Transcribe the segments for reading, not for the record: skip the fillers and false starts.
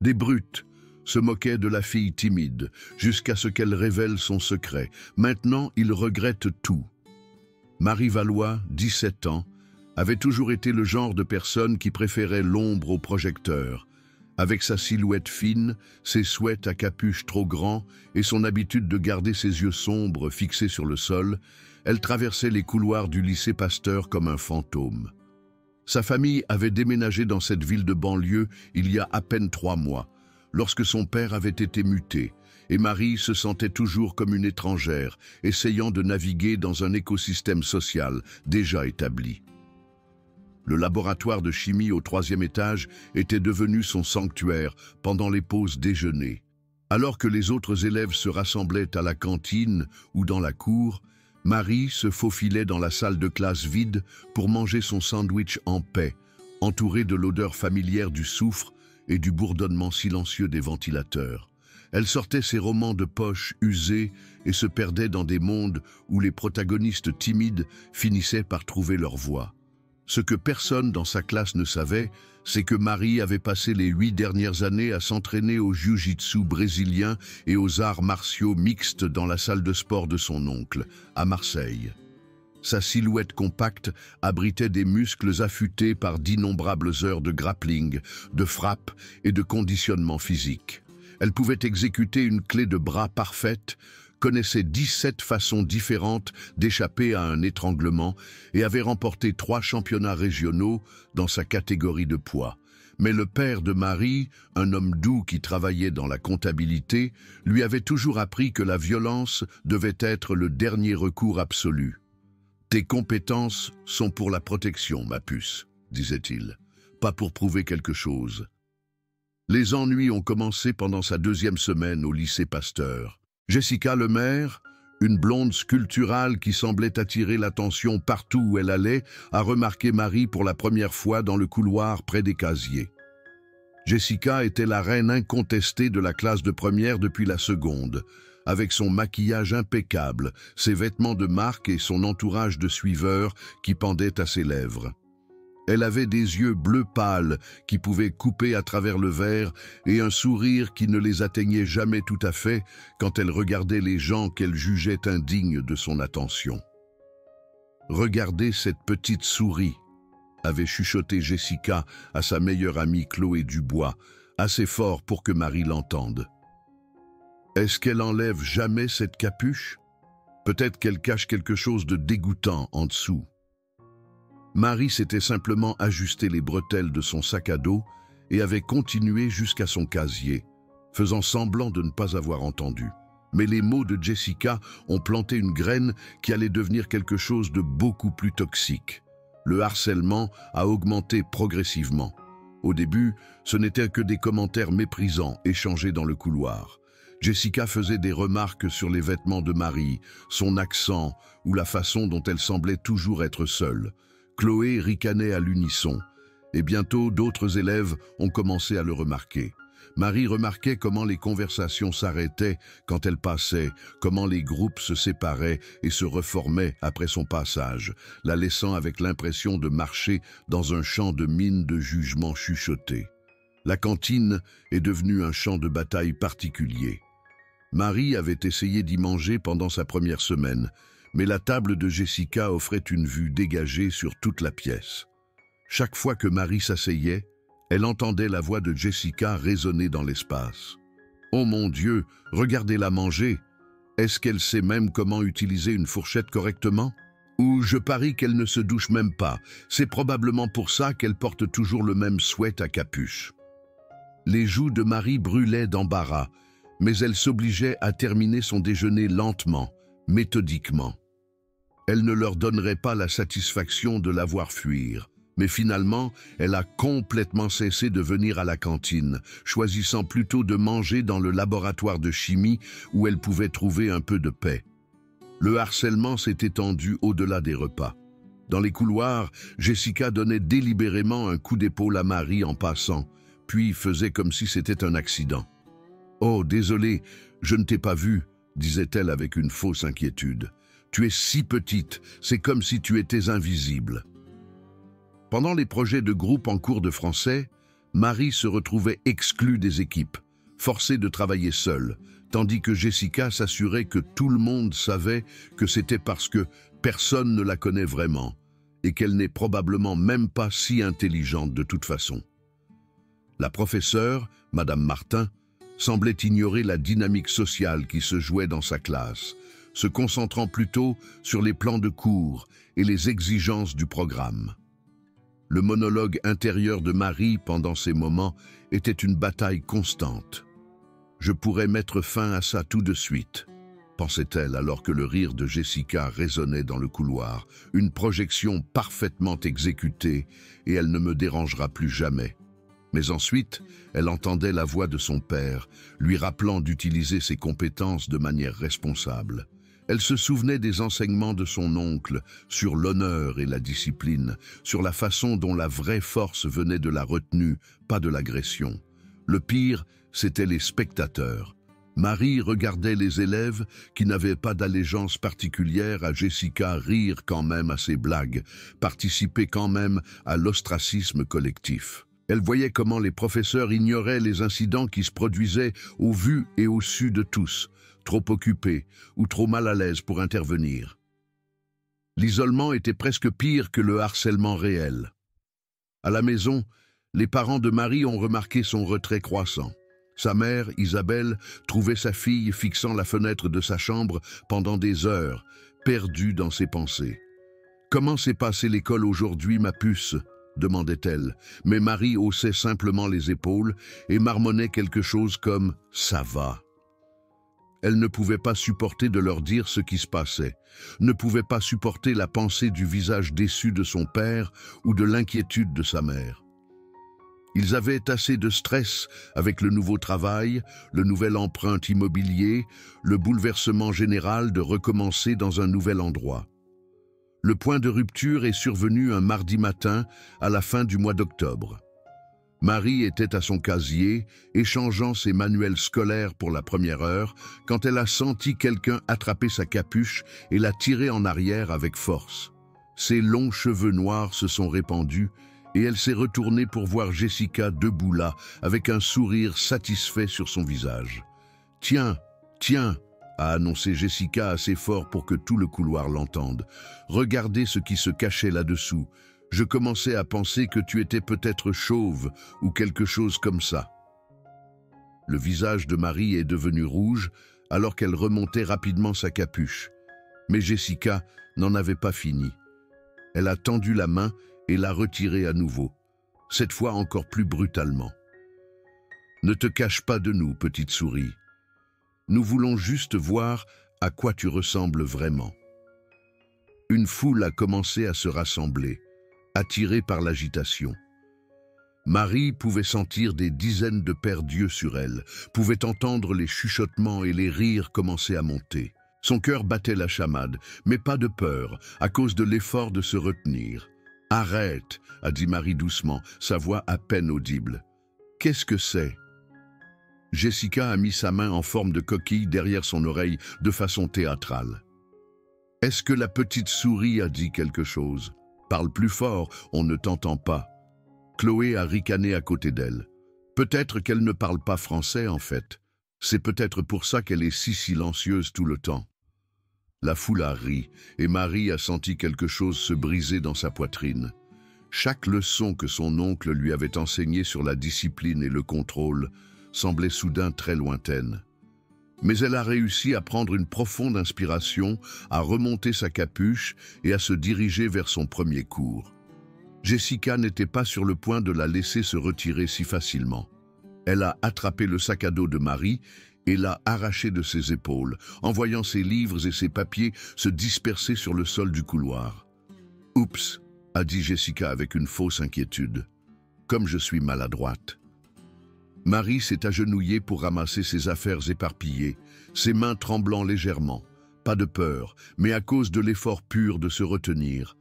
Des brutes se moquaient de la fille timide, jusqu'à ce qu'elle révèle son secret. Maintenant, il regrette tout. Marie Valois, 17 ans, avait toujours été le genre de personne qui préférait l'ombre au projecteur. Avec sa silhouette fine, ses sweats à capuche trop grands et son habitude de garder ses yeux sombres fixés sur le sol, elle traversait les couloirs du lycée Pasteur comme un fantôme. Sa famille avait déménagé dans cette ville de banlieue il y a à peine 3 mois, lorsque son père avait été muté, et Marie se sentait toujours comme une étrangère, essayant de naviguer dans un écosystème social déjà établi. Le laboratoire de chimie au 3e étage était devenu son sanctuaire pendant les pauses déjeuner. Alors que les autres élèves se rassemblaient à la cantine ou dans la cour, Marie se faufilait dans la salle de classe vide pour manger son sandwich en paix, entourée de l'odeur familière du soufre et du bourdonnement silencieux des ventilateurs. Elle sortait ses romans de poche usés et se perdait dans des mondes où les protagonistes timides finissaient par trouver leur voie. Ce que personne dans sa classe ne savait, c'est que Marie avait passé les 8 dernières années à s'entraîner au jiu-jitsu brésilien et aux arts martiaux mixtes dans la salle de sport de son oncle, à Marseille. Sa silhouette compacte abritait des muscles affûtés par d'innombrables heures de grappling, de frappe et de conditionnement physique. Elle pouvait exécuter une clé de bras parfaite, connaissait 17 façons différentes d'échapper à un étranglement et avait remporté 3 championnats régionaux dans sa catégorie de poids. Mais le père de Marie, un homme doux qui travaillait dans la comptabilité, lui avait toujours appris que la violence devait être le dernier recours absolu. « Tes compétences sont pour la protection, ma puce, » disait-il, « pas pour prouver quelque chose. » Les ennuis ont commencé pendant sa 2e semaine au lycée Pasteur. Jessica Lemaire, une blonde sculpturale qui semblait attirer l'attention partout où elle allait, a remarqué Marie pour la première fois dans le couloir près des casiers. Jessica était la reine incontestée de la classe de première depuis la seconde, avec son maquillage impeccable, ses vêtements de marque et son entourage de suiveurs qui pendaient à ses lèvres. Elle avait des yeux bleu pâle qui pouvaient couper à travers le verre et un sourire qui ne les atteignait jamais tout à fait quand elle regardait les gens qu'elle jugeait indignes de son attention. « Regardez cette petite souris », avait chuchoté Jessica à sa meilleure amie Chloé Dubois, assez fort pour que Marie l'entende. Est-ce qu'elle enlève jamais cette capuche? Peut-être qu'elle cache quelque chose de dégoûtant en dessous. Marie s'était simplement ajusté les bretelles de son sac à dos et avait continué jusqu'à son casier, faisant semblant de ne pas avoir entendu. Mais les mots de Jessica ont planté une graine qui allait devenir quelque chose de beaucoup plus toxique. Le harcèlement a augmenté progressivement. Au début, ce n'étaient que des commentaires méprisants échangés dans le couloir. Jessica faisait des remarques sur les vêtements de Marie, son accent ou la façon dont elle semblait toujours être seule. Chloé ricanait à l'unisson, et bientôt d'autres élèves ont commencé à le remarquer. Marie remarquait comment les conversations s'arrêtaient quand elle passait, comment les groupes se séparaient et se reformaient après son passage, la laissant avec l'impression de marcher dans un champ de mines de jugements chuchotés. La cantine est devenue un champ de bataille particulier. Marie avait essayé d'y manger pendant sa première semaine, mais la table de Jessica offrait une vue dégagée sur toute la pièce. Chaque fois que Marie s'asseyait, elle entendait la voix de Jessica résonner dans l'espace. « Oh mon Dieu, regardez-la manger! Est-ce qu'elle sait même comment utiliser une fourchette correctement? Ou je parie qu'elle ne se douche même pas. C'est probablement pour ça qu'elle porte toujours le même sweat à capuche. » Les joues de Marie brûlaient d'embarras, mais elle s'obligeait à terminer son déjeuner lentement, méthodiquement. Elle ne leur donnerait pas la satisfaction de la voir fuir. Mais finalement, elle a complètement cessé de venir à la cantine, choisissant plutôt de manger dans le laboratoire de chimie où elle pouvait trouver un peu de paix. Le harcèlement s'est étendu au-delà des repas. Dans les couloirs, Jessica donnait délibérément un coup d'épaule à Marie en passant, puis faisait comme si c'était un accident. « Oh, désolé, je ne t'ai pas vue », disait-elle avec une fausse inquiétude. « Tu es si petite, c'est comme si tu étais invisible. » Pendant les projets de groupe en cours de français, Marie se retrouvait exclue des équipes, forcée de travailler seule, tandis que Jessica s'assurait que tout le monde savait que c'était parce que personne ne la connaît vraiment et qu'elle n'est probablement même pas si intelligente de toute façon. La professeure, Madame Martin, semblait ignorer la dynamique sociale qui se jouait dans sa classe, se concentrant plutôt sur les plans de cours et les exigences du programme. Le monologue intérieur de Marie pendant ces moments était une bataille constante. « Je pourrais mettre fin à ça tout de suite », pensait-elle alors que le rire de Jessica résonnait dans le couloir, une projection parfaitement exécutée et elle ne me dérangera plus jamais. Mais ensuite, elle entendait la voix de son père, lui rappelant d'utiliser ses compétences de manière responsable. Elle se souvenait des enseignements de son oncle sur l'honneur et la discipline, sur la façon dont la vraie force venait de la retenue, pas de l'agression. Le pire, c'étaient les spectateurs. Marie regardait les élèves qui n'avaient pas d'allégeance particulière à Jessica rire quand même à ses blagues, participer quand même à l'ostracisme collectif. Elle voyait comment les professeurs ignoraient les incidents qui se produisaient au vu et au su de tous, trop occupés ou trop mal à l'aise pour intervenir. L'isolement était presque pire que le harcèlement réel. À la maison, les parents de Marie ont remarqué son retrait croissant. Sa mère, Isabelle, trouvait sa fille fixant la fenêtre de sa chambre pendant des heures, perdue dans ses pensées. « Comment s'est passée l'école aujourd'hui, ma puce ?» demandait-elle, mais Marie haussait simplement les épaules et marmonnait quelque chose comme « ça va ». Elle ne pouvait pas supporter de leur dire ce qui se passait, ne pouvait pas supporter la pensée du visage déçu de son père ou de l'inquiétude de sa mère. Ils avaient assez de stress avec le nouveau travail, le nouvel emprunt immobilier, le bouleversement général de recommencer dans un nouvel endroit. Le point de rupture est survenu un mardi matin à la fin du mois d'octobre. Marie était à son casier, échangeant ses manuels scolaires pour la première heure, quand elle a senti quelqu'un attraper sa capuche et la tirer en arrière avec force. Ses longs cheveux noirs se sont répandus et elle s'est retournée pour voir Jessica debout là, avec un sourire satisfait sur son visage. « Tiens, tiens !» a annoncé Jessica assez fort pour que tout le couloir l'entende. « Regardez ce qui se cachait là-dessous. Je commençais à penser que tu étais peut-être chauve ou quelque chose comme ça. » Le visage de Marie est devenu rouge alors qu'elle remontait rapidement sa capuche. Mais Jessica n'en avait pas fini. Elle a tendu la main et l'a retirée à nouveau, cette fois encore plus brutalement. « Ne te cache pas de nous, petite souris. Nous voulons juste voir à quoi tu ressembles vraiment. » Une foule a commencé à se rassembler, attirée par l'agitation. Marie pouvait sentir des dizaines de paires d'yeux sur elle, pouvait entendre les chuchotements et les rires commencer à monter. Son cœur battait la chamade, mais pas de peur, à cause de l'effort de se retenir. « Arrête !» a dit Marie doucement, sa voix à peine audible. « Qu'est-ce que c'est ?» Jessica a mis sa main en forme de coquille derrière son oreille de façon théâtrale. « Est-ce que la petite souris a dit quelque chose ? Parle plus fort, on ne t'entend pas. » Chloé a ricané à côté d'elle. « Peut-être qu'elle ne parle pas français en fait. C'est peut-être pour ça qu'elle est si silencieuse tout le temps. » La foule a ri, et Marie a senti quelque chose se briser dans sa poitrine. Chaque leçon que son oncle lui avait enseignée sur la discipline et le contrôle semblait soudain très lointaine. Mais elle a réussi à prendre une profonde inspiration, à remonter sa capuche et à se diriger vers son premier cours. Jessica n'était pas sur le point de la laisser se retirer si facilement. Elle a attrapé le sac à dos de Marie et l'a arraché de ses épaules, en voyant ses livres et ses papiers se disperser sur le sol du couloir. « Oups !» a dit Jessica avec une fausse inquiétude. « Comme je suis maladroite. » Marie s'est agenouillée pour ramasser ses affaires éparpillées, ses mains tremblant légèrement. Pas de peur, mais à cause de l'effort pur de se retenir.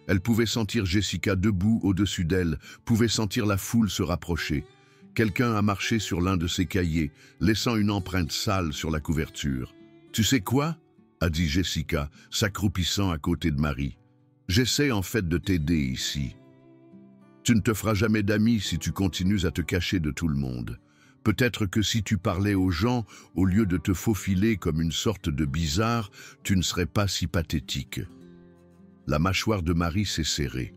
Elle pouvait sentir Jessica debout au-dessus d'elle, pouvait sentir la foule se rapprocher. Quelqu'un a marché sur l'un de ses cahiers, laissant une empreinte sale sur la couverture. « Tu sais quoi ?» a dit Jessica, s'accroupissant à côté de Marie. « J'essaie en fait de t'aider ici. » Tu ne te feras jamais d'amis si tu continues à te cacher de tout le monde. Peut-être que si tu parlais aux gens, au lieu de te faufiler comme une sorte de bizarre, tu ne serais pas si pathétique. » La mâchoire de Marie s'est serrée.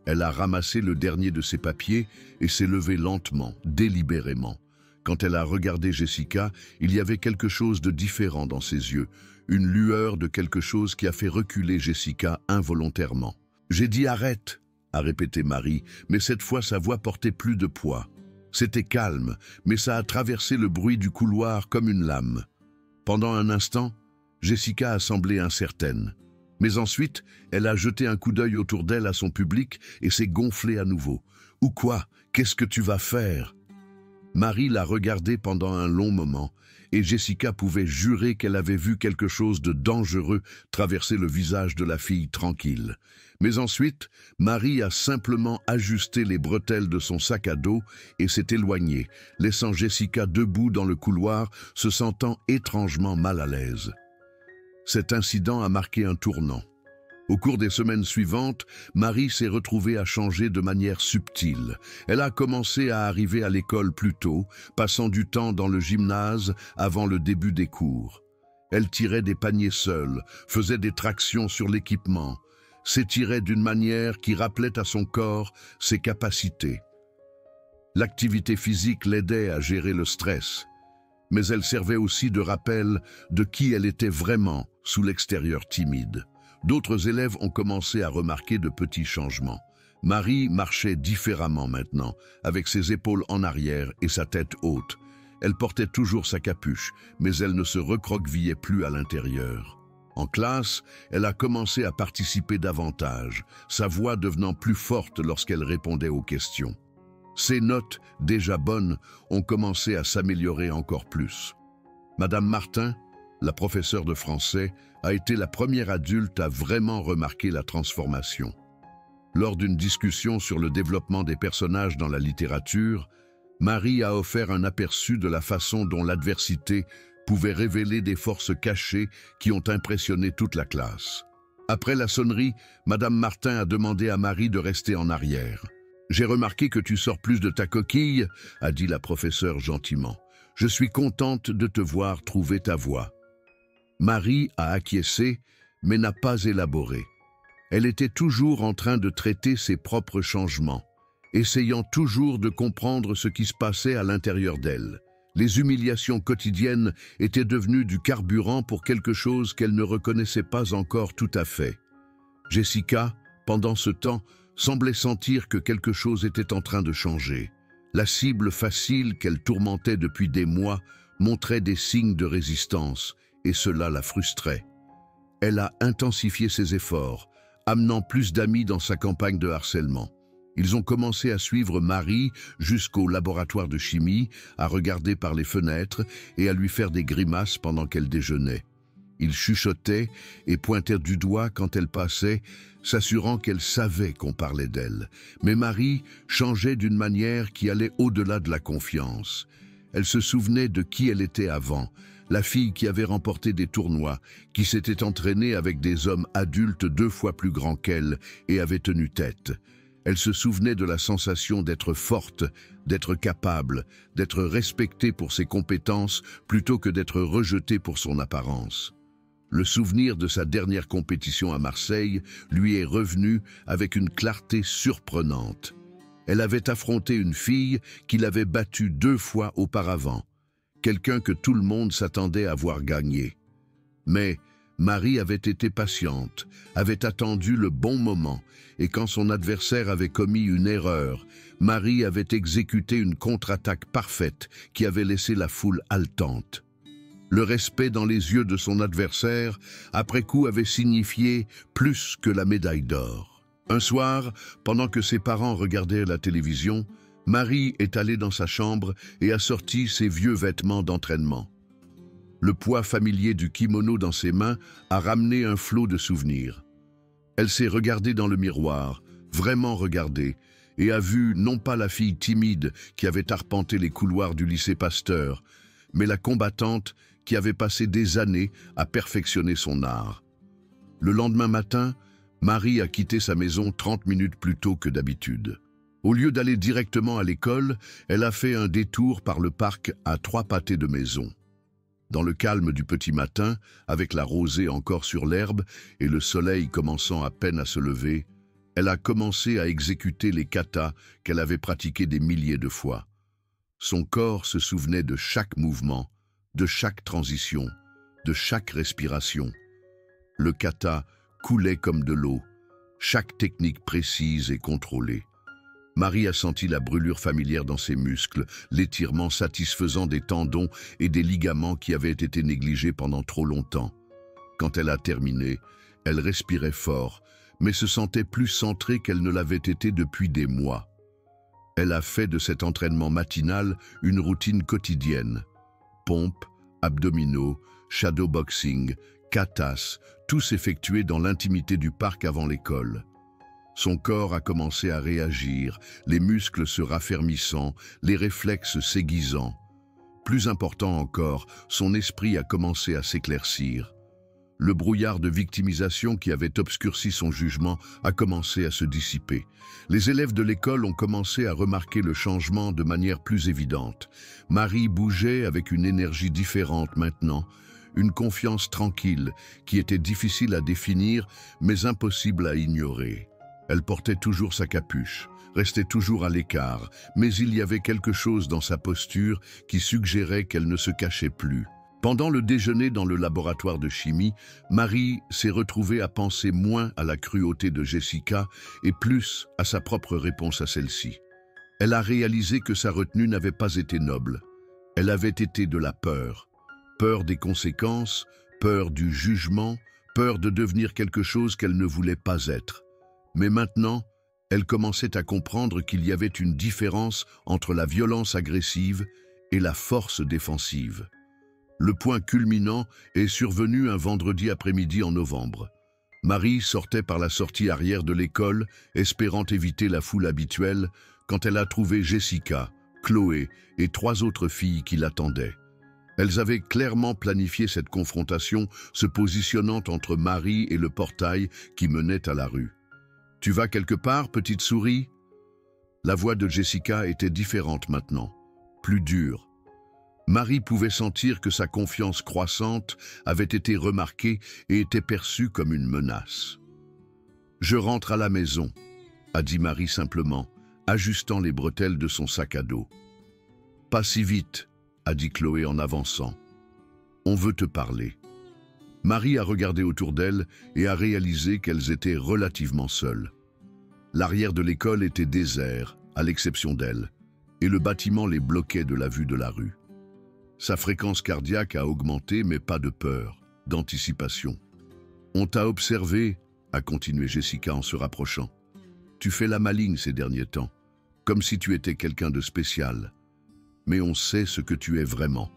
Elle a ramassé le dernier de ses papiers et s'est levée lentement, délibérément. Quand elle a regardé Jessica, il y avait quelque chose de différent dans ses yeux, une lueur de quelque chose qui a fait reculer Jessica involontairement. « J'ai dit arrête !» a répété Marie, mais cette fois sa voix portait plus de poids. C'était calme, mais ça a traversé le bruit du couloir comme une lame. Pendant un instant, Jessica a semblé incertaine. Mais ensuite, elle a jeté un coup d'œil autour d'elle à son public et s'est gonflée à nouveau. « Ou quoi? Qu'est-ce que tu vas faire ?» Marie l'a regardée pendant un long moment, et Jessica pouvait jurer qu'elle avait vu quelque chose de dangereux traverser le visage de la fille tranquille. Mais ensuite, Marie a simplement ajusté les bretelles de son sac à dos et s'est éloignée, laissant Jessica debout dans le couloir, se sentant étrangement mal à l'aise. Cet incident a marqué un tournant. Au cours des semaines suivantes, Marie s'est retrouvée à changer de manière subtile. Elle a commencé à arriver à l'école plus tôt, passant du temps dans le gymnase avant le début des cours. Elle tirait des paniers seule, faisait des tractions sur l'équipement, s'étirait d'une manière qui rappelait à son corps ses capacités. L'activité physique l'aidait à gérer le stress, mais elle servait aussi de rappel de qui elle était vraiment sous l'extérieur timide. D'autres élèves ont commencé à remarquer de petits changements. Marie marchait différemment maintenant, avec ses épaules en arrière et sa tête haute. Elle portait toujours sa capuche, mais elle ne se recroquevillait plus à l'intérieur. En classe, elle a commencé à participer davantage, sa voix devenant plus forte lorsqu'elle répondait aux questions. Ses notes, déjà bonnes, ont commencé à s'améliorer encore plus. Madame Martin, la professeure de français, a été la première adulte à vraiment remarquer la transformation. Lors d'une discussion sur le développement des personnages dans la littérature, Marie a offert un aperçu de la façon dont l'adversité pouvait révéler des forces cachées qui ont impressionné toute la classe. Après la sonnerie, Madame Martin a demandé à Marie de rester en arrière. « J'ai remarqué que tu sors plus de ta coquille, » a dit la professeure gentiment. « Je suis contente de te voir trouver ta voie. » Marie a acquiescé, mais n'a pas élaboré. Elle était toujours en train de traiter ses propres changements, essayant toujours de comprendre ce qui se passait à l'intérieur d'elle. Les humiliations quotidiennes étaient devenues du carburant pour quelque chose qu'elle ne reconnaissait pas encore tout à fait. Jessica, pendant ce temps, semblait sentir que quelque chose était en train de changer. La cible facile qu'elle tourmentait depuis des mois montrait des signes de résistance, et cela la frustrait. Elle a intensifié ses efforts, amenant plus d'amis dans sa campagne de harcèlement. Ils ont commencé à suivre Marie jusqu'au laboratoire de chimie, à regarder par les fenêtres et à lui faire des grimaces pendant qu'elle déjeunait. Ils chuchotaient et pointaient du doigt quand elle passait, s'assurant qu'elle savait qu'on parlait d'elle. Mais Marie changeait d'une manière qui allait au-delà de la confiance. Elle se souvenait de qui elle était avant, la fille qui avait remporté des tournois, qui s'était entraînée avec des hommes adultes 2 fois plus grands qu'elle et avait tenu tête. Elle se souvenait de la sensation d'être forte, d'être capable, d'être respectée pour ses compétences plutôt que d'être rejetée pour son apparence. Le souvenir de sa dernière compétition à Marseille lui est revenu avec une clarté surprenante. Elle avait affronté une fille qui l'avait battue 2 fois auparavant, quelqu'un que tout le monde s'attendait à voir gagner. Mais Marie avait été patiente, avait attendu le bon moment, et quand son adversaire avait commis une erreur, Marie avait exécuté une contre-attaque parfaite qui avait laissé la foule haletante. Le respect dans les yeux de son adversaire, après coup, avait signifié plus que la médaille d'or. Un soir, pendant que ses parents regardaient la télévision, Marie est allée dans sa chambre et a sorti ses vieux vêtements d'entraînement. Le poids familier du kimono dans ses mains a ramené un flot de souvenirs. Elle s'est regardée dans le miroir, vraiment regardée, et a vu non pas la fille timide qui avait arpenté les couloirs du lycée Pasteur, mais la combattante qui avait passé des années à perfectionner son art. Le lendemain matin, Marie a quitté sa maison 30 minutes plus tôt que d'habitude. Au lieu d'aller directement à l'école, elle a fait un détour par le parc à 3 pâtés de maison. Dans le calme du petit matin, avec la rosée encore sur l'herbe et le soleil commençant à peine à se lever, elle a commencé à exécuter les katas qu'elle avait pratiqués des milliers de fois. Son corps se souvenait de chaque mouvement, de chaque transition, de chaque respiration. Le kata coulait comme de l'eau, chaque technique précise et contrôlée. Marie a senti la brûlure familière dans ses muscles, l'étirement satisfaisant des tendons et des ligaments qui avaient été négligés pendant trop longtemps. Quand elle a terminé, elle respirait fort, mais se sentait plus centrée qu'elle ne l'avait été depuis des mois. Elle a fait de cet entraînement matinal une routine quotidienne. Pompes, abdominaux, shadowboxing, katas, tous effectués dans l'intimité du parc avant l'école. Son corps a commencé à réagir, les muscles se raffermissant, les réflexes s'aiguisant. Plus important encore, son esprit a commencé à s'éclaircir. Le brouillard de victimisation qui avait obscurci son jugement a commencé à se dissiper. Les élèves de l'école ont commencé à remarquer le changement de manière plus évidente. Marie bougeait avec une énergie différente maintenant, une confiance tranquille qui était difficile à définir mais impossible à ignorer. Elle portait toujours sa capuche, restait toujours à l'écart, mais il y avait quelque chose dans sa posture qui suggérait qu'elle ne se cachait plus. Pendant le déjeuner dans le laboratoire de chimie, Marie s'est retrouvée à penser moins à la cruauté de Jessica et plus à sa propre réponse à celle-ci. Elle a réalisé que sa retenue n'avait pas été noble. Elle avait été de la peur. Peur des conséquences, peur du jugement, peur de devenir quelque chose qu'elle ne voulait pas être. Mais maintenant, elle commençait à comprendre qu'il y avait une différence entre la violence agressive et la force défensive. Le point culminant est survenu un vendredi après-midi en novembre. Marie sortait par la sortie arrière de l'école, espérant éviter la foule habituelle, quand elle a trouvé Jessica, Chloé et 3 autres filles qui l'attendaient. Elles avaient clairement planifié cette confrontation, se positionnant entre Marie et le portail qui menait à la rue. « Tu vas quelque part, petite souris ?» La voix de Jessica était différente maintenant, plus dure. Marie pouvait sentir que sa confiance croissante avait été remarquée et était perçue comme une menace. « Je rentre à la maison », a dit Marie simplement, ajustant les bretelles de son sac à dos. « Pas si vite », a dit Chloé en avançant. « On veut te parler. » Marie a regardé autour d'elle et a réalisé qu'elles étaient relativement seules. L'arrière de l'école était désert, à l'exception d'elle, et le bâtiment les bloquait de la vue de la rue. Sa fréquence cardiaque a augmenté, mais pas de peur, d'anticipation. « On t'a observé », a continué Jessica en se rapprochant. « Tu fais la maligne ces derniers temps, comme si tu étais quelqu'un de spécial. Mais on sait ce que tu es vraiment. »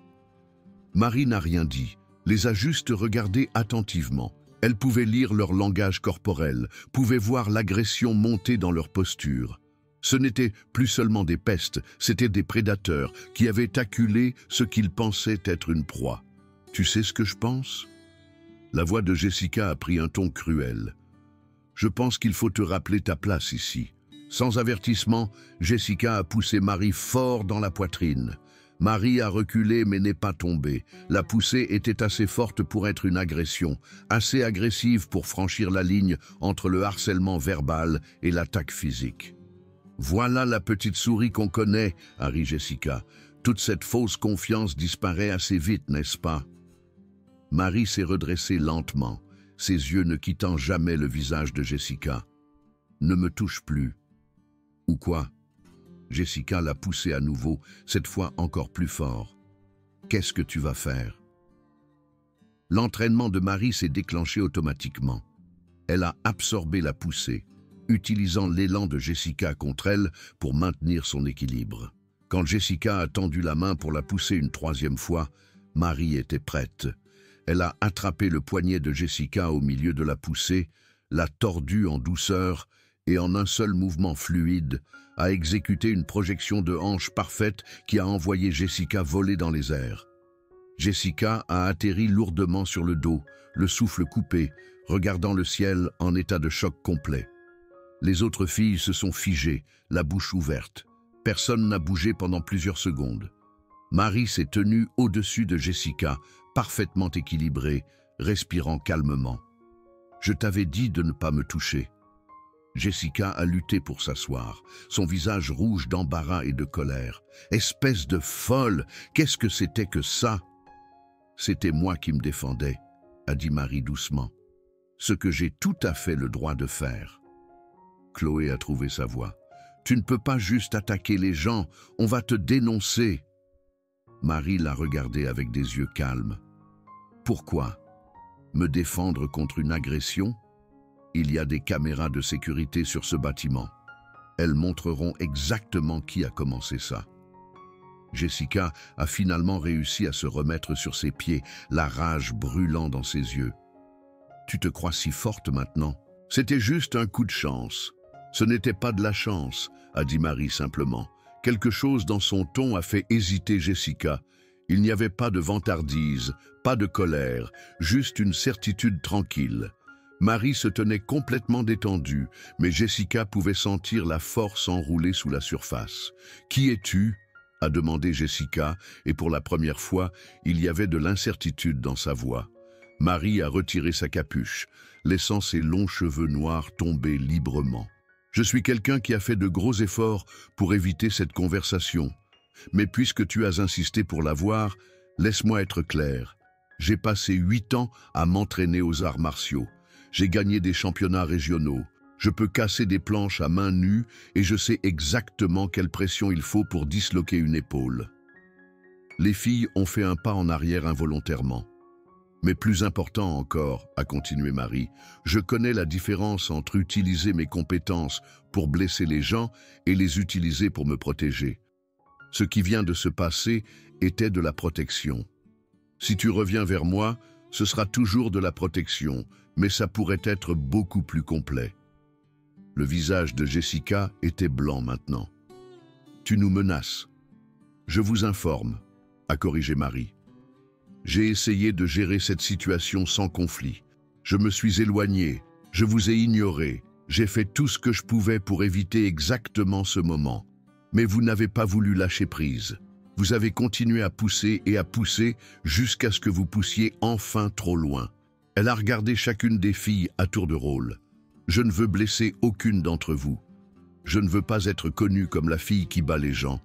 Marie n'a rien dit, les a juste regardés attentivement. Elle pouvait lire leur langage corporel, pouvait voir l'agression monter dans leur posture. Ce n'étaient plus seulement des pestes, c'étaient des prédateurs qui avaient acculé ce qu'ils pensaient être une proie. « Tu sais ce que je pense ?» La voix de Jessica a pris un ton cruel. « Je pense qu'il faut te rappeler ta place ici. » Sans avertissement, Jessica a poussé Marie fort dans la poitrine. Marie a reculé mais n'est pas tombée. La poussée était assez forte pour être une agression, assez agressive pour franchir la ligne entre le harcèlement verbal et l'attaque physique. « Voilà la petite souris qu'on connaît », a ri Jessica. « Toute cette fausse confiance disparaît assez vite, n'est-ce pas ?» Marie s'est redressée lentement, ses yeux ne quittant jamais le visage de Jessica. « Ne me touche plus. » « Ou quoi ?» Jessica l'a poussée à nouveau, cette fois encore plus fort. « Qu'est-ce que tu vas faire ?» L'entraînement de Marie s'est déclenché automatiquement. Elle a absorbé la poussée, utilisant l'élan de Jessica contre elle pour maintenir son équilibre. Quand Jessica a tendu la main pour la pousser une 3e fois, Marie était prête. Elle a attrapé le poignet de Jessica au milieu de la poussée, l'a tordu en douceur et en un seul mouvement fluide, a exécuté une projection de hanche parfaite qui a envoyé Jessica voler dans les airs. Jessica a atterri lourdement sur le dos, le souffle coupé, regardant le ciel en état de choc complet. Les autres filles se sont figées, la bouche ouverte. Personne n'a bougé pendant plusieurs secondes. Marie s'est tenue au-dessus de Jessica, parfaitement équilibrée, respirant calmement. « Je t'avais dit de ne pas me toucher. » Jessica a lutté pour s'asseoir, son visage rouge d'embarras et de colère. « Espèce de folle! Qu'est-ce que c'était que ça ?» « C'était moi qui me défendais, » a dit Marie doucement. « Ce que j'ai tout à fait le droit de faire. » Chloé a trouvé sa voix. « Tu ne peux pas juste attaquer les gens, on va te dénoncer. » Marie l'a regardé avec des yeux calmes. « Pourquoi? Me défendre contre une agression? Il y a des caméras de sécurité sur ce bâtiment. Elles montreront exactement qui a commencé ça. » Jessica a finalement réussi à se remettre sur ses pieds, la rage brûlant dans ses yeux. « Tu te crois si forte maintenant? C'était juste un coup de chance. » « Ce n'était pas de la chance, » a dit Marie simplement. Quelque chose dans son ton a fait hésiter Jessica. Il n'y avait pas de vantardise, pas de colère, juste une certitude tranquille. Marie se tenait complètement détendue, mais Jessica pouvait sentir la force enroulée sous la surface. « Qui es-tu » a demandé Jessica, et pour la première fois, il y avait de l'incertitude dans sa voix. Marie a retiré sa capuche, laissant ses longs cheveux noirs tomber librement. « Je suis quelqu'un qui a fait de gros efforts pour éviter cette conversation. Mais puisque tu as insisté pour l'avoir, laisse-moi être clair. J'ai passé 8 ans à m'entraîner aux arts martiaux. J'ai gagné des championnats régionaux. Je peux casser des planches à main nue et je sais exactement quelle pression il faut pour disloquer une épaule. » Les filles ont fait un pas en arrière involontairement. Mais plus important encore, a continué Marie, je connais la différence entre utiliser mes compétences pour blesser les gens et les utiliser pour me protéger. Ce qui vient de se passer était de la protection. Si tu reviens vers moi, ce sera toujours de la protection, mais ça pourrait être beaucoup plus complet. Le visage de Jessica était blanc maintenant. Tu nous menaces. Je vous informe, a corrigé Marie. J'ai essayé de gérer cette situation sans conflit. Je me suis éloigné, je vous ai ignoré, j'ai fait tout ce que je pouvais pour éviter exactement ce moment. Mais vous n'avez pas voulu lâcher prise. Vous avez continué à pousser jusqu'à ce que vous poussiez enfin trop loin. Elle a regardé chacune des filles à tour de rôle. Je ne veux blesser aucune d'entre vous. Je ne veux pas être connue comme la fille qui bat les gens.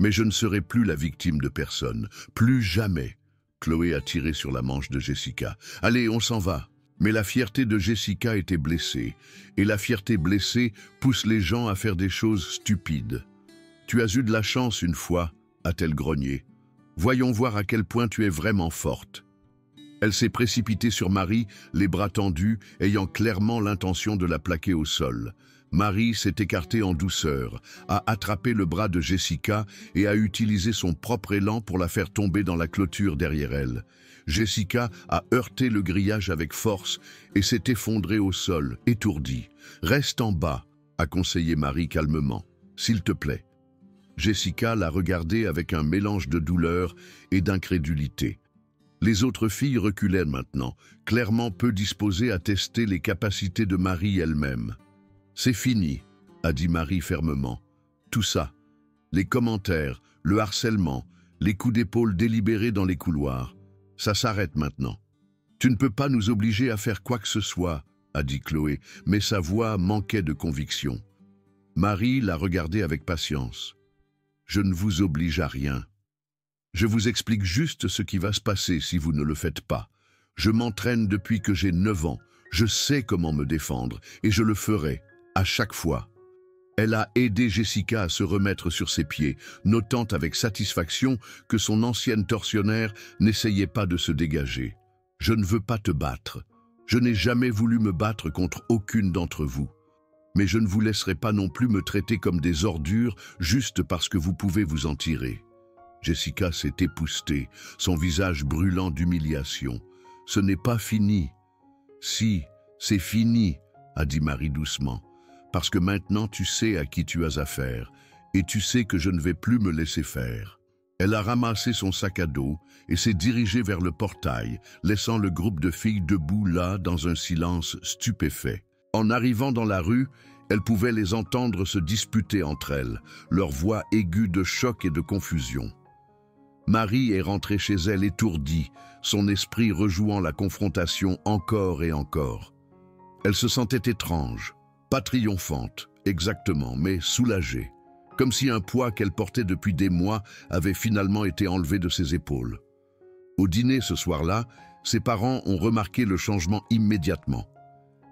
Mais je ne serai plus la victime de personne. Plus jamais. Chloé a tiré sur la manche de Jessica. « Allez, on s'en va !» Mais la fierté de Jessica était blessée. Et la fierté blessée pousse les gens à faire des choses stupides. « Tu as eu de la chance une fois » a-t-elle grogné. « Voyons voir à quel point tu es vraiment forte. » Elle s'est précipitée sur Marie, les bras tendus, ayant clairement l'intention de la plaquer au sol. Marie s'est écartée en douceur, a attrapé le bras de Jessica et a utilisé son propre élan pour la faire tomber dans la clôture derrière elle. Jessica a heurté le grillage avec force et s'est effondrée au sol, étourdie. « Reste en bas », a conseillé Marie calmement. « S'il te plaît. » Jessica l'a regardée avec un mélange de douleur et d'incrédulité. Les autres filles reculaient maintenant, clairement peu disposées à tester les capacités de Marie elle-même. « C'est fini », a dit Marie fermement. « Tout ça, les commentaires, le harcèlement, les coups d'épaule délibérés dans les couloirs, ça s'arrête maintenant. Tu ne peux pas nous obliger à faire quoi que ce soit, » a dit Chloé, mais sa voix manquait de conviction. Marie l'a regardée avec patience. « Je ne vous oblige à rien. Je vous explique juste ce qui va se passer si vous ne le faites pas. Je m'entraîne depuis que j'ai 9 ans. Je sais comment me défendre et je le ferai, à chaque fois. » Elle a aidé Jessica à se remettre sur ses pieds, notant avec satisfaction que son ancienne tortionnaire n'essayait pas de se dégager. « Je ne veux pas te battre. Je n'ai jamais voulu me battre contre aucune d'entre vous. Mais je ne vous laisserai pas non plus me traiter comme des ordures juste parce que vous pouvez vous en tirer. » Jessica s'est époustée, son visage brûlant d'humiliation. « Ce n'est pas fini. »« Si, c'est fini, » a dit Marie doucement, « parce que maintenant tu sais à qui tu as affaire, et tu sais que je ne vais plus me laisser faire. » Elle a ramassé son sac à dos et s'est dirigée vers le portail, laissant le groupe de filles debout là dans un silence stupéfait. En arrivant dans la rue, Elle pouvait les entendre se disputer entre elles, leur voix aiguë de choc et de confusion. Marie est rentrée chez elle étourdie, son esprit rejouant la confrontation encore et encore. Elle se sentait étrange, pas triomphante, exactement, mais soulagée, comme si un poids qu'elle portait depuis des mois avait finalement été enlevé de ses épaules. Au dîner ce soir-là, ses parents ont remarqué le changement immédiatement.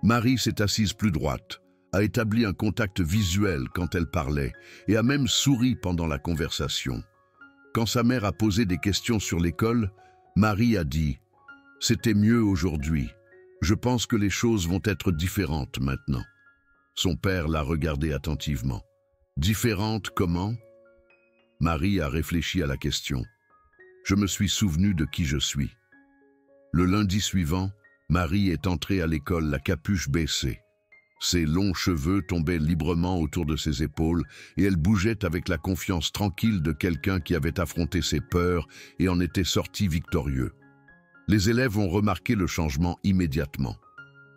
Marie s'est assise plus droite, a établi un contact visuel quand elle parlait et a même souri pendant la conversation. Quand sa mère a posé des questions sur l'école, Marie a dit « C'était mieux aujourd'hui. Je pense que les choses vont être différentes maintenant. » Son père l'a regardée attentivement. « Différentes comment ?» Marie a réfléchi à la question. « Je me suis souvenu de qui je suis. » Le lundi suivant, Marie est entrée à l'école la capuche baissée. Ses longs cheveux tombaient librement autour de ses épaules et elle bougeait avec la confiance tranquille de quelqu'un qui avait affronté ses peurs et en était sorti victorieux. Les élèves ont remarqué le changement immédiatement.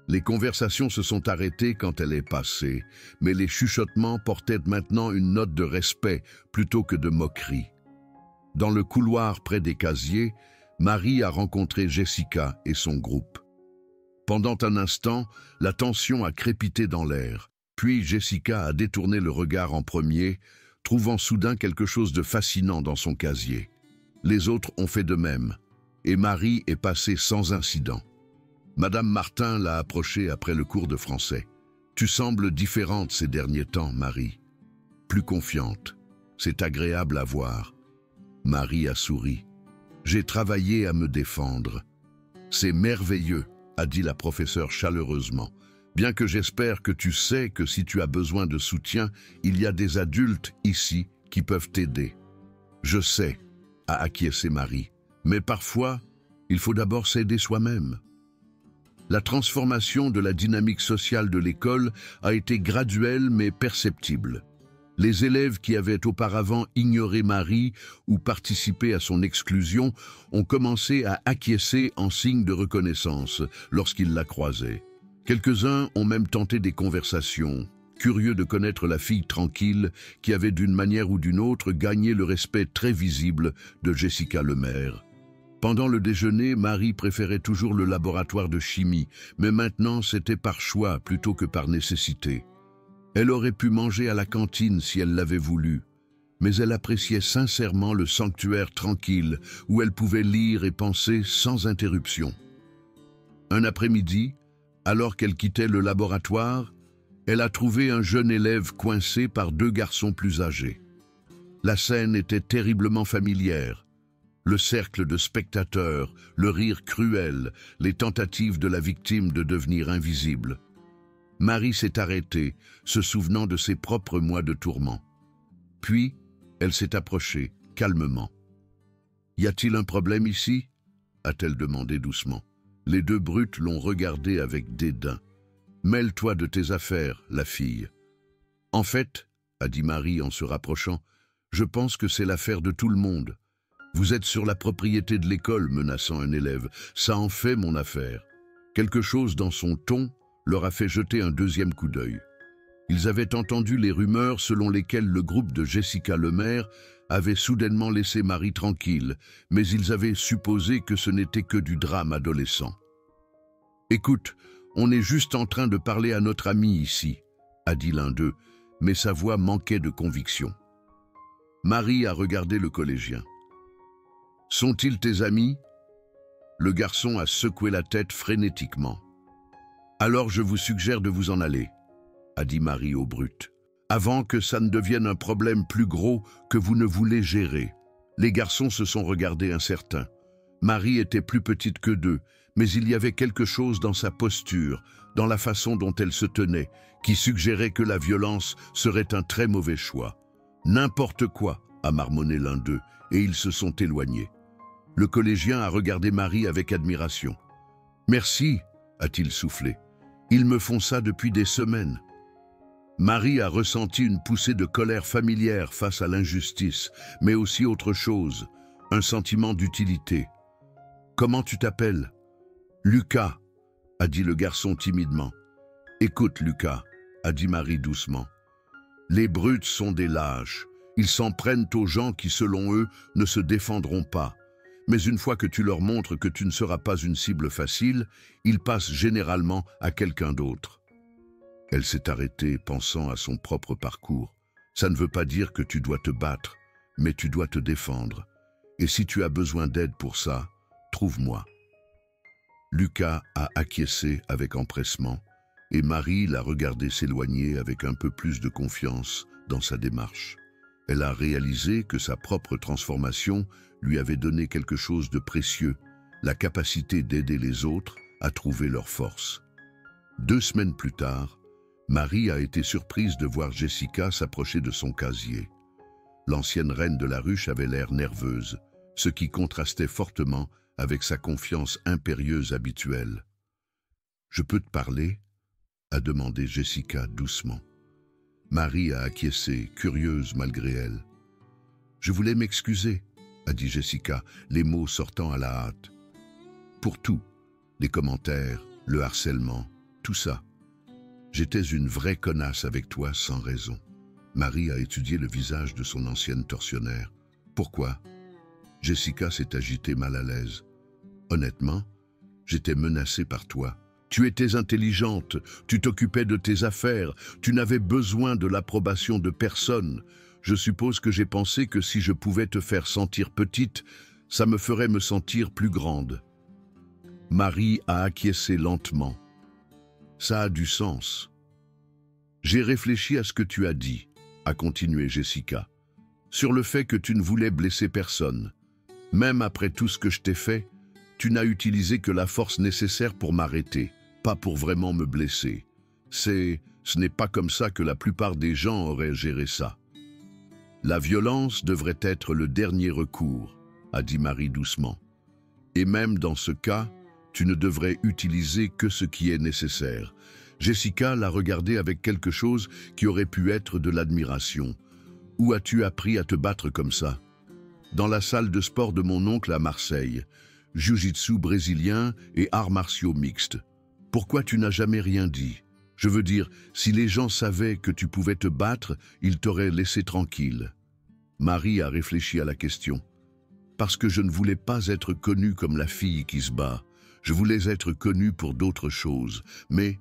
Les conversations se sont arrêtées quand elle est passée, mais les chuchotements portaient maintenant une note de respect plutôt que de moquerie. Dans le couloir près des casiers, Marie a rencontré Jessica et son groupe. Pendant un instant, la tension a crépité dans l'air, puis Jessica a détourné le regard en premier, trouvant soudain quelque chose de fascinant dans son casier. Les autres ont fait de même, et Marie est passée sans incident. Madame Martin l'a approchée après le cours de français. « Tu sembles différente ces derniers temps, Marie. Plus confiante. C'est agréable à voir. » Marie a souri. « J'ai travaillé à me défendre. »« C'est merveilleux, » a dit la professeure chaleureusement. « Bien que j'espère que tu sais que si tu as besoin de soutien, il y a des adultes ici qui peuvent t'aider. »« Je sais, » a acquiescé Marie. « Mais parfois, il faut d'abord s'aider soi-même. » La transformation de la dynamique sociale de l'école a été graduelle mais perceptible. Les élèves qui avaient auparavant ignoré Marie ou participé à son exclusion ont commencé à acquiescer en signe de reconnaissance lorsqu'ils la croisaient. Quelques-uns ont même tenté des conversations, curieux de connaître la fille tranquille qui avait d'une manière ou d'une autre gagné le respect très visible de Jessica Lemaire. Pendant le déjeuner, Marie préférait toujours le laboratoire de chimie, mais maintenant c'était par choix plutôt que par nécessité. Elle aurait pu manger à la cantine si elle l'avait voulu, mais elle appréciait sincèrement le sanctuaire tranquille où elle pouvait lire et penser sans interruption. Un après-midi, alors qu'elle quittait le laboratoire, elle a trouvé un jeune élève coincé par deux garçons plus âgés. La scène était terriblement familière. Le cercle de spectateurs, le rire cruel, les tentatives de la victime de devenir invisible. Marie s'est arrêtée, se souvenant de ses propres mois de tourment. Puis, elle s'est approchée, calmement. « Y a-t-il un problème ici ?» a-t-elle demandé doucement. Les deux brutes l'ont regardée avec dédain. « Mêle-toi de tes affaires, la fille. »« En fait, » a dit Marie en se rapprochant, « je pense que c'est l'affaire de tout le monde. Vous êtes sur la propriété de l'école, menaçant un élève. Ça en fait mon affaire. » Quelque chose dans son ton leur a fait jeter un deuxième coup d'œil. Ils avaient entendu les rumeurs selon lesquelles le groupe de Jessica Lemaire avait soudainement laissé Marie tranquille, mais ils avaient supposé que ce n'était que du drame adolescent. « Écoute, on est juste en train de parler à notre ami ici, » a dit l'un d'eux, mais sa voix manquait de conviction. Marie a regardé le collégien. « Sont-ils tes amis ?» Le garçon a secoué la tête frénétiquement. « Alors je vous suggère de vous en aller, » a dit Marie au brut, « avant que ça ne devienne un problème plus gros que vous ne voulez gérer. » Les garçons se sont regardés incertains. Marie était plus petite que d'eux, mais il y avait quelque chose dans sa posture, dans la façon dont elle se tenait, qui suggérait que la violence serait un très mauvais choix. « N'importe quoi !» a marmonné l'un d'eux, et ils se sont éloignés. Le collégien a regardé Marie avec admiration. « Merci !» a-t-il soufflé. « Ils me font ça depuis des semaines. » Marie a ressenti une poussée de colère familière face à l'injustice, mais aussi autre chose, un sentiment d'utilité. « Comment tu t'appelles ?»« Lucas » a dit le garçon timidement. « Écoute, Lucas, » a dit Marie doucement. Les brutes sont des lâches. Ils s'en prennent aux gens qui, selon eux, ne se défendront pas. Mais une fois que tu leur montres que tu ne seras pas une cible facile, ils passent généralement à quelqu'un d'autre. Elle s'est arrêtée, pensant à son propre parcours. Ça ne veut pas dire que tu dois te battre, mais tu dois te défendre. Et si tu as besoin d'aide pour ça, trouve-moi. Lucas a acquiescé avec empressement, et Marie l'a regardé s'éloigner avec un peu plus de confiance dans sa démarche. Elle a réalisé que sa propre transformation lui avait donné quelque chose de précieux, la capacité d'aider les autres à trouver leur force. 2 semaines plus tard, Marie a été surprise de voir Jessica s'approcher de son casier. L'ancienne reine de la ruche avait l'air nerveuse, ce qui contrastait fortement avec sa confiance impérieuse habituelle. « Je peux te parler ?» a demandé Jessica doucement. Marie a acquiescé, curieuse malgré elle. « Je voulais m'excuser » a dit Jessica, les mots sortant à la hâte. « Pour tout, les commentaires, le harcèlement, tout ça. J'étais une vraie connasse avec toi sans raison. » Marie a étudié le visage de son ancienne tortionnaire. « Pourquoi ?» Jessica s'est agitée mal à l'aise. « Honnêtement, j'étais menacée par toi. Tu étais intelligente, tu t'occupais de tes affaires, tu n'avais besoin de l'approbation de personne. Je suppose que j'ai pensé que si je pouvais te faire sentir petite, ça me ferait me sentir plus grande. » Marie a acquiescé lentement. « Ça a du sens. »« J'ai réfléchi à ce que tu as dit, » a continué Jessica, « sur le fait que tu ne voulais blesser personne. Même après tout ce que je t'ai fait, tu n'as utilisé que la force nécessaire pour m'arrêter, pas pour vraiment me blesser. Ce n'est pas comme ça que la plupart des gens auraient géré ça. »« La violence devrait être le dernier recours, » a dit Marie doucement. « Et même dans ce cas, tu ne devrais utiliser que ce qui est nécessaire. » Jessica l'a regardé avec quelque chose qui aurait pu être de l'admiration. « Où as-tu appris à te battre comme ça ?»« Dans la salle de sport de mon oncle à Marseille. Jiu-jitsu brésilien et arts martiaux mixtes. Pourquoi tu n'as jamais rien dit? Je veux dire, si les gens savaient que tu pouvais te battre, ils t'auraient laissé tranquille. » Marie a réfléchi à la question. « Parce que je ne voulais pas être connue comme la fille qui se bat. Je voulais être connue pour d'autres choses. Mais